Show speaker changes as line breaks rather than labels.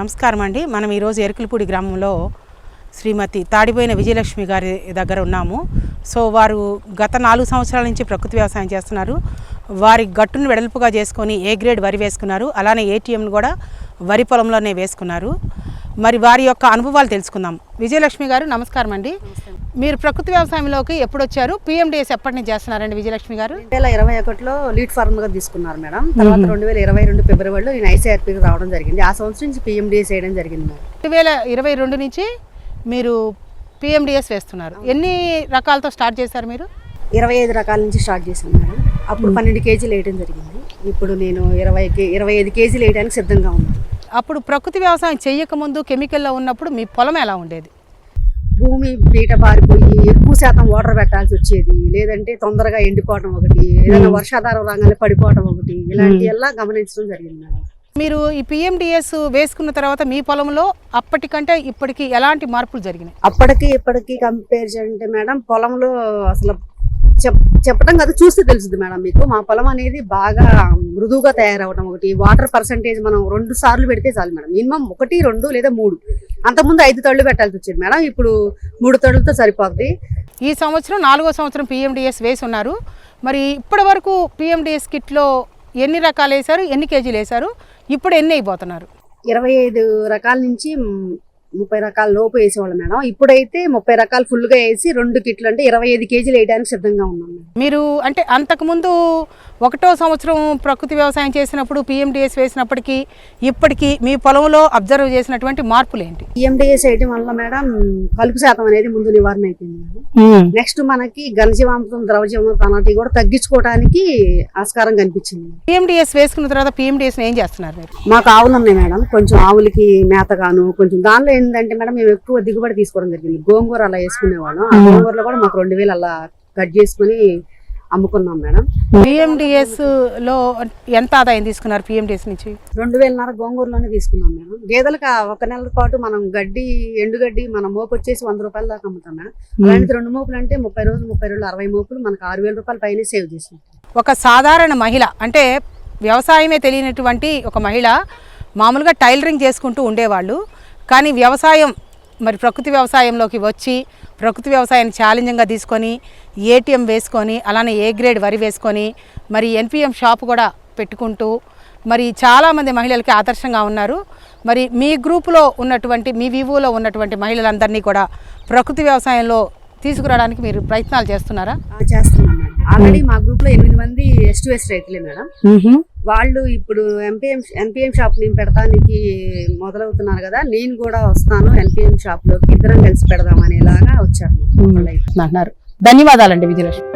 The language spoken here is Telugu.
నమస్కారం అండి. మనం ఈరోజు ఎరుకులపూడి గ్రామంలో శ్రీమతి తాడిపోయిన విజయలక్ష్మి గారి దగ్గర ఉన్నాము. సో వారు గత 4 సంవత్సరాల నుంచి ప్రకృతి వ్యవసాయం చేస్తున్నారు. వారి గట్టును వెడల్పుగా చేసుకొని ఏ గ్రేడ్ వరి వేసుకున్నారు, అలానే ఏటీఎంను కూడా వరి పొలంలోనే వేసుకున్నారు. మరి వారి యొక్క అనుభవాలు తెలుసుకుందాం. విజయలక్ష్మి గారు నమస్కారం అండి. మీరు ప్రకృతి వ్యవసాయంలోకి ఎప్పుడు వచ్చారు? పిఎండిఎస్ ఎప్పటి నుంచి చేస్తున్నారండి విజయలక్ష్మి గారు?
2021లో లీడ్ ఫార్మర్గా తీసుకున్నారు మేడం. తర్వాత 2022 ఫిబ్రవరిలో నేను ఐసీఆర్పీకి రావడం జరిగింది. ఆ సంవత్సరం నుంచి పిఎండిఎస్ వేయడం జరిగింది మేడం.
2022 నుంచి మీరు పిఎండిఎస్ వేస్తున్నారు. ఎన్ని రకాలతో స్టార్ట్ చేశారు మీరు?
25 రకాల నుంచి స్టార్ట్ చేశాను మేడం. అప్పుడు 12 కేజీలు వేయడం జరిగింది. ఇప్పుడు నేను 25 కేజీలు వేయడానికి సిద్ధంగా ఉన్నాను.
అప్పుడు ప్రకృతి వ్యవసాయం చేయకముందు కెమికల్లో ఉన్నప్పుడు మీ పొలం ఎలా ఉండేది?
భూమి బీట బారిపోయి ఎక్కువ శాతం వాటర్ పెట్టాల్సి వచ్చేది, లేదంటే తొందరగా ఎండిపోవడం ఒకటి, ఏదైనా వర్షాధారం రాగానే పడిపోవడం ఒకటి, ఇలాంటి ఎలా గమనించడం జరిగింది మేడం.
మీరు ఈ పిఎండిఎస్ వేసుకున్న తర్వాత మీ పొలంలో అప్పటికంటే ఇప్పటికి ఎలాంటి మార్పులు జరిగినాయి?
అప్పటికి ఇప్పటికి కంపేర్ చేయంటే మేడం, పొలంలో అసలు చెప్పడం కాదు, చూస్తే తెలుస్తుంది మేడం మీకు. మా పొలం అనేది బాగా మృదువుగా తయారవడం ఒకటి, వాటర్ పర్సంటేజ్ మనం 2 సార్లు పెడితే చాలు మేడం. మినిమం 1, 2 లేదా 3, అంతకుముందు 5 తళ్ళు పెట్టాల్సి వచ్చేది మేడం. ఇప్పుడు 3 తళ్ళతో సరిపోద్ది.
ఈ సంవత్సరం 4వ సంవత్సరం పిఎండిఎస్ వేసి ఉన్నారు. మరి ఇప్పటి వరకు పిఎండిఎస్ కిట్లో ఎన్ని రకాలు వేశారు, ఎన్ని కేజీలు వేశారు, ఇప్పుడు ఎన్ని అయిపోతున్నారు?
25 రకాల నుంచి 30 రకాల లోపు వేసేవాళ్ళం మేడం. ఇప్పుడైతే 30 రకాలు ఫుల్గా వేసి 2 కిట్లు అంటే 25 కేజీలు వేయడానికి సిద్ధంగా ఉన్నాం.
మీరు అంటే అంతకుముందు 1వ సంవత్సరం ప్రకృతి వ్యవసాయం చేసినప్పుడు పిఎండిఎస్ వేసినప్పటికీ ఇప్పటికీ మీ పొలంలో అబ్జర్వ్ చేసినటువంటి మార్పులు ఏంటి?
పిఎండిఎస్ వేయడం వల్ల మేడం కలుపు శాతం అనేది ముందు నివారణ అయిపోయింది మేడం. నెక్స్ట్ మనకి ఘనజీవామృతం, ద్రవజీవామృతం అలాంటివి కూడా తగ్గించుకోవడానికి ఆస్కారం కనిపించింది.
పిఎండిఎస్ వేసుకున్న తర్వాత పిఎండిఎస్ ఏం చేస్తున్నారు మీరు?
మాకు ఆవులు ఉన్నాయి మేడం. కొంచెం ఆవులకి మేతగాను కొంచెం దానిలో ఏంటంటే మేడం, మేము ఎక్కువ దిగుబడి తీసుకోవడం జరిగింది. గోంగూర అలా వేసుకునేవాళ్ళం. ఆ గోంగూరలో కూడా మాకు 2000 అలా కట్ చేసుకుని అమ్ముకున్నాం మేడం.
పిఎండిఎస్ లో ఎంత ఆదాయం తీసుకున్నారు పిఎండిఎస్ నుంచి?
2000 గోంగూరలోనే తీసుకున్నాం మేడం. గేదెలకు 1 నెల పాటు మనం గడ్డి, ఎండుగడ్డి మన మోపు వచ్చేసి 100 రూపాయల దాకా అమ్ముతాం మేడం. అలాంటి 2 మోపులు అంటే 30 రోజులు 60 మోపులు మనకు 6000 రూపాయల పైన సేవ్ చేసాం.
ఒక సాధారణ మహిళ అంటే వ్యవసాయమే తెలియనటువంటి ఒక మహిళ మామూలుగా టైలరింగ్ చేసుకుంటూ ఉండేవాళ్ళు. కానీ వ్యవసాయం మరి ప్రకృతి వ్యవసాయంలోకి వచ్చి ప్రకృతి వ్యవసాయాన్ని ఛాలెంజింగ్గా తీసుకొని ఏటీఎం వేసుకొని అలానే ఏ గ్రేడ్ వరి వేసుకొని మరి ఎన్పిఎం షాప్ కూడా పెట్టుకుంటూ మరి చాలామంది మహిళలకి ఆదర్శంగా ఉన్నారు. మరి మీ గ్రూపులో ఉన్నటువంటి మీ వివోలో ఉన్నటువంటి మహిళలందరినీ కూడా ప్రకృతి వ్యవసాయంలో తీసుకురావడానికి మీరు ప్రయత్నాలు చేస్తున్నారా?
చేస్తున్నాం మేడం. ఆల్రెడీ మా గ్రూప్ లో 8 మంది S2S రైతులే మేడం. వాళ్ళు ఇప్పుడు ఎన్పిఎం షాప్ నేను పెడతానికి మొదలవుతున్నారు కదా, నేను కూడా వస్తాను ఎన్పిఎం షాప్ లోకి, ఇద్దరం కలిసి పెడదాం అనేలాగా వచ్చారు.
ధన్యవాదాలండి విజయలక్ష్మి.